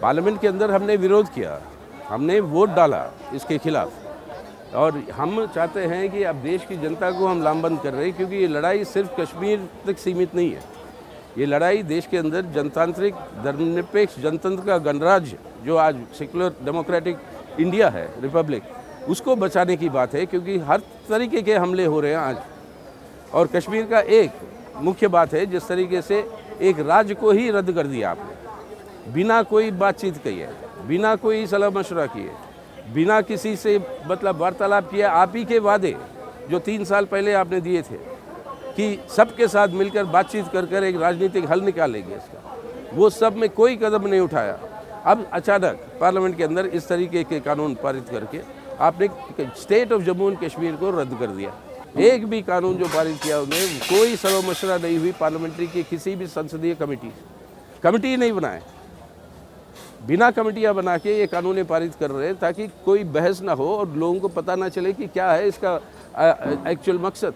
Parliament के अंदर हमने विरोध किया, हमने वोट डाला इसके खिलाफ, और हम चाहते हैं कि अब देश की जनता को हम लामबंद कर रहे हैं, क्योंकि ये लड़ाई सिर्फ कश्मीर तक सीमित नहीं है। ये लड़ाई देश के अंदर जनतांत्रिक धर्मनिरपेक्ष जनतंत्र का गणराज्य जो आज सेकुलर डेमोक्रेटिक इंडिया है, रिपब्लिक, उसको बचाने की बात है, क्योंकि हर तरीके के हमले हो रहे हैं आज। और कश्मीर का एक मुख्य बात है, जिस तरीके से एक राज्य को ही रद्द कर दिया आपने, बिना कोई बातचीत किए, बिना कोई सलाह मशवरा किए, बिना किसी से मतलब वार्तालाप किए। आप ही के वादे जो 3 साल पहले आपने दिए थे कि सबके साथ मिलकर बातचीत कर कर एक राजनीतिक हल निकालेंगे इसका, वो सब में कोई कदम नहीं उठाया। अब अचानक पार्लियामेंट के अंदर इस तरीके के कानून पारित करके आपने state of Jammu and Kashmir को रद्द कर दिया। एक भी कानून जो पारित किया उन्हें कोई सलाह मशवरा नहीं हुई पार्लियामेंट्री की किसी भी संसदीय कमेटी नहीं बनाए, बिना कमेटियां बना के ये कानून पारित कर रहे हैं ताकि कोई बहस ना हो और लोगों को पता ना चले कि क्या है इसका एक्चुअल मकसद।